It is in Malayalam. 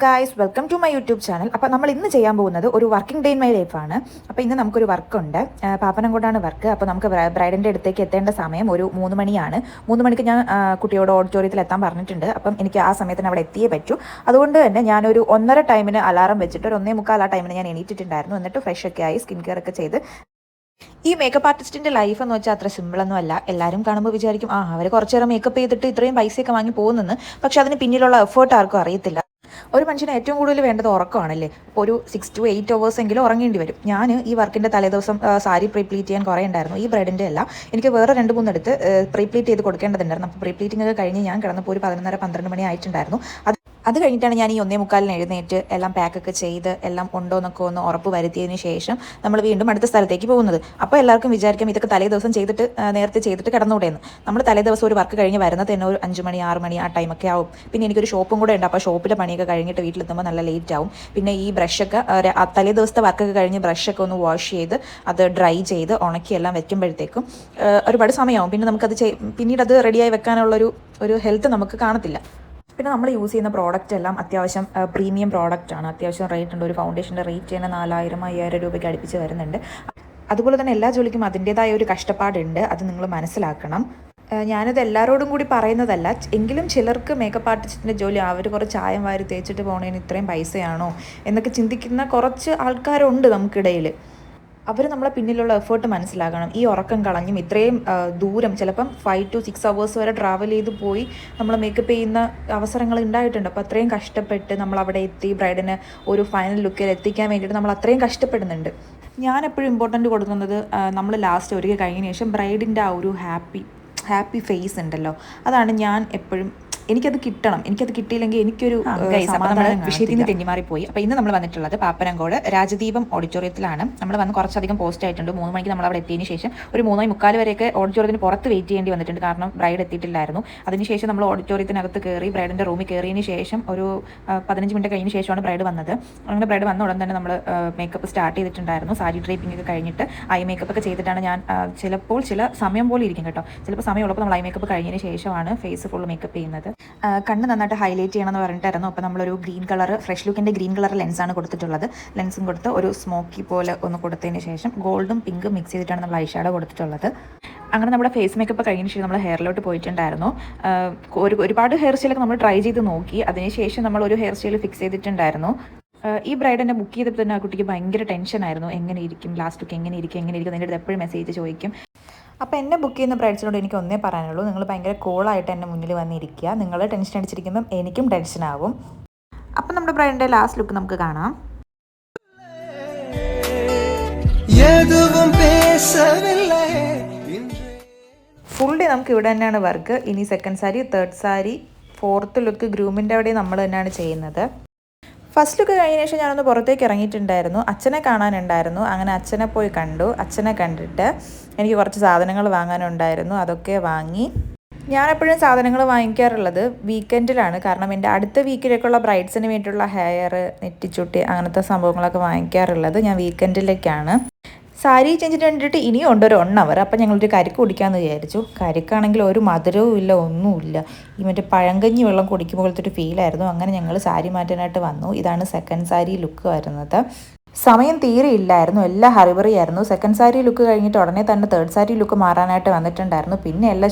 Guys, welcome to my YouTube channel. അപ്പോൾ നമ്മൾ ഇന്ന് ചെയ്യാൻ പോകുന്നത് ഒരു വർക്കിംഗ് ഡേ ഇൻ മൈ ലൈഫാണ്. അപ്പോൾ ഇന്ന് നമുക്കൊരു വർക്കുണ്ട്, പാപ്പനംകോടാണ് വർക്ക്. അപ്പോൾ നമുക്ക് ബ്രൈഡിൻ്റെ അടുത്തേക്ക് എത്തേണ്ട സമയം ഒരു 3 മണിയാണ്. 3 മണിക്ക് ഞാൻ കുട്ടിയോട് ഓഡിറ്റോറിയത്തിൽ എത്താൻ പറഞ്ഞിട്ടുണ്ട്. അപ്പം എനിക്ക് ആ സമയത്തിന് അവിടെ എത്തിയേ പറ്റൂ. അതുകൊണ്ട് തന്നെ ഞാനൊരു 1:30 ടൈമിന് അലാറം വെച്ചിട്ട് ഒരു 1:45 ആ ടൈമിന് ഞാൻ എണീറ്റിട്ടുണ്ടായിരുന്നു. എന്നിട്ട് ഫ്രഷ് ഒക്കെ ആയി സ്കിൻ കെയർ ഒക്കെ ചെയ്ത് ഈ മേക്കപ്പ് ആർട്ടിസ്റ്റിൻ്റെ ലൈഫ് എന്ന് വെച്ചാൽ അത്ര സിമ്പിളൊന്നും അല്ല. എല്ലാവരും കാണുമ്പോൾ വിചാരിക്കും അവർ കുറച്ച് നേരം മേക്കപ്പ് ചെയ്തിട്ട് ഇത്രയും പൈസയൊക്കെ വാങ്ങി പോകുന്നെന്ന്. പക്ഷെ അതിന് പിന്നിലുള്ള എഫേർട്ട് ആർക്കും അറിയത്തില്ല. ഒരു മനുഷ്യന് ഏറ്റവും കൂടുതൽ വേണ്ടത് ഉറക്കമാണല്ലേ. അപ്പോൾ ഒരു 6 to 8 hours എങ്കിലും ഉറങ്ങേണ്ടി വരും. ഞാൻ ഈ വർക്കിൻ്റെ തലേദിവസം സാരി പ്രീപ്ലീറ്റ് ചെയ്യാൻ കുറേ ഉണ്ടായിരുന്നു. ഈ ബ്രൈഡിൻ്റെ അല്ല, എനിക്ക് വേറെ 2-3 എടുത്ത് പ്രീപ്ലീറ്റ് ചെയ്ത് കൊടുക്കേണ്ടതുണ്ടായിരുന്നു. അപ്പോൾ പ്രീപ്ലീറ്റിംഗ് ഒക്കെ കഴിഞ്ഞ് ഞാൻ കിടന്നപ്പോൾ ഒരു 11:30-12 മണി ആയിട്ടുണ്ടായിരുന്നു. അത് കഴിഞ്ഞിട്ടാണ് ഞാൻ ഈ 1:45 എഴുന്നേറ്റ് എല്ലാം പാക്കൊക്കെ ചെയ്ത് എല്ലാം ഉണ്ടോ എന്നൊക്കെ ഒന്ന് ഉറപ്പ് വരുത്തിയതിന് ശേഷം നമ്മൾ വീണ്ടും അടുത്ത സ്ഥലത്തേക്ക് പോകുന്നത്. അപ്പോൾ എല്ലാവർക്കും വിചാരിക്കും ഇതൊക്കെ തലേ ദിവസം ചെയ്തിട്ട് നേരത്തെ ചെയ്തിട്ട് കിടന്നുകൂടെയെന്ന്. നമ്മൾ തലേ ദിവസം ഒരു വർക്ക് കഴിഞ്ഞ് വരുന്നത് തന്നെ ഒരു 5 മണി 6 മണി ആ ടൈമൊക്കെ ആവും. പിന്നെ എനിക്കൊരു ഷോപ്പും കൂടെ ഉണ്ട്. അപ്പോൾ ഷോപ്പിലെ പണിയൊക്കെ കഴിഞ്ഞിട്ട് വീട്ടിലെത്തുമ്പോൾ നല്ല ലേറ്റ് ആവും. പിന്നെ ഈ ബ്രഷൊക്കെ തലേ ദിവസത്തെ വർക്കൊക്കെ കഴിഞ്ഞ് ബ്രഷൊക്കെ ഒന്ന് വാഷ് ചെയ്ത് അത് ഡ്രൈ ചെയ്ത് ഉണക്കി എല്ലാം വെക്കുമ്പോഴത്തേക്കും ഒരുപാട് സമയമാവും. പിന്നെ നമുക്കത് പിന്നീട് അത് റെഡിയായി വെക്കാനുള്ളൊരു ഹെൽത്ത് നമുക്ക് കാണത്തില്ല. പിന്നെ നമ്മൾ യൂസ് ചെയ്യുന്ന പ്രോഡക്റ്റ് എല്ലാം അത്യാവശ്യം പ്രീമിയം പ്രോഡക്റ്റാണ്. അത്യാവശ്യം റേറ്റ് ഉണ്ട്. ഒരു ഫൗണ്ടേഷൻ്റെ റേറ്റ് തന്നെ 4000-5000 രൂപയ്ക്ക് അടുപ്പിച്ച് വരുന്നുണ്ട്. അതുപോലെ തന്നെ എല്ലാ ജോലിക്കും അതിൻ്റേതായ ഒരു കഷ്ടപ്പാടുണ്ട്. അത് നിങ്ങൾ മനസ്സിലാക്കണം. ഞാനത് എല്ലാവരോടും കൂടി പറയുന്നതല്ല, എങ്കിലും ചിലർക്ക് മേക്കപ്പ് ആർട്ടിസ്റ്റിൻ്റെ ജോലി അവർ കുറച്ച് ചായം വാരി തേച്ചിട്ട് പോകണതിന് ഇത്രയും പൈസയാണോ എന്നൊക്കെ ചിന്തിക്കുന്ന കുറച്ച് ആൾക്കാരുണ്ട് നമുക്കിടയിൽ. അവർ നമ്മളെ പിന്നിലുള്ള എഫേർട്ട് മനസ്സിലാക്കണം. ഈ ഉറക്കം കളഞ്ഞും ഇത്രയും ദൂരം ചിലപ്പം 5 to 6 hours വരെ ട്രാവൽ ചെയ്ത് പോയി നമ്മൾ മേക്കപ്പ് ചെയ്യുന്ന അവസരങ്ങൾ ഉണ്ടായിട്ടുണ്ട്. അപ്പോൾ അത്രയും കഷ്ടപ്പെട്ട് നമ്മൾ അവിടെ എത്തി ബ്രൈഡിന് ഒരു ഫൈനൽ ലുക്കിൽ എത്തിക്കാൻ വേണ്ടിയിട്ട് നമ്മൾ അത്രയും കഷ്ടപ്പെടുന്നുണ്ട്. ഞാൻ എപ്പോഴും ഇമ്പോർട്ടൻ്റ് കൊടുക്കുന്നത് നമ്മൾ ലാസ്റ്റ് ഒരുക്കി കഴിഞ്ഞതിന് ശേഷം ബ്രൈഡിൻ്റെ ആ ഒരു ഹാപ്പി ഫേസ് ഉണ്ടല്ലോ, അതാണ് ഞാൻ എപ്പോഴും. എനിക്കത് കിട്ടണം. എനിക്കത് കിട്ടിയില്ലെങ്കിൽ എനിക്കൊരു വിഷയത്തിൽ നിന്ന് തെന്നിമാറിപ്പോയി. അപ്പോൾ ഇന്ന് നമ്മൾ വന്നിട്ടുള്ളത് പാപ്പനംകോട് രാജദീപം ഓഡിറ്റോറിയത്തിലാണ്. നമ്മൾ വന്ന് കുറച്ചധികം പോസ്റ്റ് ആയിട്ടുണ്ട്. 3 മണിക്ക് നമ്മൾ അവിടെ എത്തിയതിന് ശേഷം ഒരു 3:45 വരെയൊക്കെ ഓഡിറ്റോറിയത്തിന് പുറത്ത് വെയിറ്റ് ചെയ്യേണ്ടി വന്നിട്ടുണ്ട്. കാരണം ബ്രൈഡ് എത്തിയിട്ടില്ലായിരുന്നു. അതിനുശേഷം നമ്മൾ ഓഡിറ്റോറിയത്തിനകത്ത് കയറി ബ്രൈഡിൻ്റെ റൂമിൽ കയറിയതിന് ശേഷം ഒരു 15 മിനിറ്റ് കഴിഞ്ഞ ശേഷമാണ് ബ്രൈഡ് വന്നത്. അങ്ങനെ ബ്രൈഡ് വന്ന ഉടൻ തന്നെ നമ്മൾ മേക്കപ്പ് സ്റ്റാർട്ട് ചെയ്തിട്ടുണ്ടായിരുന്നു. സാരി ഡ്രൈപ്പിംഗ് ഒക്കെ കഴിഞ്ഞിട്ട് ഐ മേക്കപ്പ് ഒക്കെ ചെയ്തിട്ടാണ് ഞാൻ ചിലപ്പോൾ ചില സമയം പോലെ ഇരിക്കും കേട്ടോ. ചിലപ്പോൾ സമയമുള്ളപ്പോൾ നമ്മൾ ഐ മേക്കപ്പ് കഴിഞ്ഞതിന് ശേഷമാണ് ഫേസ് ഫുൾ മേക്കപ്പ് ചെയ്യുന്നത്. കണ്ണ് നന്നായിട്ട് ഹൈലൈറ്റ് ചെയ്യണമെന്ന് പറഞ്ഞിട്ടായിരുന്നു. അപ്പോൾ നമ്മളൊരു ഗ്രീൻ കളർ ഫ്രഷ് ലുക്കിൻ്റെ ഗ്രീൻ കളർ ലെൻസാണ് കൊടുത്തിട്ടുള്ളത്. ലെൻസും കൊടുത്ത് ഒരു സ്മോക്കി പോലെ ഒന്ന് കൊടുത്തതിന് ശേഷം ഗോൾഡും പിങ്കും മിക്സ് ചെയ്തിട്ടാണ് നമ്മൾ ഐ ഷാഡോ കൊടുത്തിട്ടുള്ളത്. അങ്ങനെ നമ്മുടെ ഫേസ് മേക്കപ്പ് കഴിഞ്ഞതിന് ശേഷം നമ്മൾ ഹെയറിലോട്ട് പോയിട്ടുണ്ടായിരുന്നു. ഒരുപാട് ഹെയർ സ്റ്റൈലൊക്കെ നമ്മൾ ട്രൈ ചെയ്ത് നോക്കി. അതിനുശേഷം നമ്മൾ ഒരു ഹെയർ സ്റ്റൈൽ ഫിക്സ് ചെയ്തിട്ടുണ്ടായിരുന്നു. ഈ ബ്രൈഡ് എന്നെ ബുക്ക് ചെയ്തപ്പോൾ തന്നെ ആ കുട്ടിക്ക് ഭയങ്കര ടെൻഷനായിരുന്നു. എങ്ങനെ ഇരിക്കും ലാസ്റ്റ് ലുക്ക്, എങ്ങനെ ഇരിക്കും എൻ്റെ അടുത്ത് എപ്പോഴും മെസ്സേജ് ചോദിക്കും. അപ്പോൾ എന്നെ ബുക്ക് ചെയ്യുന്ന ബ്രൈഡ്സിനോട് എനിക്ക് ഒന്നേ പറയാനുള്ളൂ, നിങ്ങൾ ഭയങ്കര കൂളായിട്ട് എൻ്റെ മുന്നിൽ വന്നിരിക്കുക. നിങ്ങൾ ടെൻഷൻ അടിച്ചിരിക്കുമ്പം എനിക്കും ടെൻഷനാവും. അപ്പം നമ്മുടെ ബ്രൈഡിൻ്റെ ലാസ്റ്റ് ലുക്ക് നമുക്ക് കാണാം. ഫുൾ ഡേ നമുക്ക് ഇവിടെ തന്നെയാണ് വർക്ക്. ഇനി second sari, third sari, fourth look ഗ്രൂമിൻ്റെ അവിടെ നമ്മൾ തന്നെയാണ് ചെയ്യുന്നത്. ഫസ്റ്റ് ലുക്ക് കഴിഞ്ഞ ശേഷം ഞാനൊന്ന് പുറത്തേക്ക് ഇറങ്ങിയിട്ടുണ്ടായിരുന്നു. അച്ഛനെ കാണാനുണ്ടായിരുന്നു. അങ്ങനെ അച്ഛനെ പോയി കണ്ടു. അച്ഛനെ കണ്ടിട്ട് എനിക്ക് കുറച്ച് സാധനങ്ങൾ വാങ്ങാനുണ്ടായിരുന്നു. അതൊക്കെ വാങ്ങി. ഞാനെപ്പോഴും സാധനങ്ങൾ വാങ്ങിക്കാറുള്ളത് വീക്കെൻഡിലാണ്. കാരണം എൻ്റെ അടുത്ത വീക്കിലേക്കുള്ള ബ്രൈഡ്സിന് വേണ്ടിയിട്ടുള്ള ഹെയർ, നെറ്റിച്ചുട്ടി അങ്ങനത്തെ സംഭവങ്ങളൊക്കെ വാങ്ങിക്കാറുള്ളത് ഞാൻ വീക്കെൻഡിലേക്കാണ്. സാരി ചേഞ്ചിന് വേണ്ടിയിട്ട് ഇനിയും ഉണ്ട് ഒരു 1 hour. അപ്പം ഞങ്ങളൊരു കരിക്ക് കുടിക്കാമെന്ന് വിചാരിച്ചു. കരിക്കാണെങ്കിൽ ഒരു മധുരവും ഇല്ല, ഒന്നുമില്ല. ഈ മറ്റേ പഴങ്കഞ്ഞി വെള്ളം കുടിക്കുമ്പോൾ പോലത്തെ ഒരു ഫീലായിരുന്നു. അങ്ങനെ ഞങ്ങൾ സാരി മാറ്റാനായിട്ട് വന്നു. ഇതാണ് സെക്കൻഡ് സാരി ലുക്ക് വരുന്നത്. സമയം തീരെ ഇല്ലായിരുന്നു, എല്ലാം ഹറിബറി ആയിരുന്നു. സെക്കൻഡ് സാരി ലുക്ക് കഴിഞ്ഞിട്ട് ഉടനെ തന്നെ തേർഡ് സാരി ലുക്ക് മാറാനായിട്ട് വന്നിട്ടുണ്ടായിരുന്നു. പിന്നെ എല്ലാം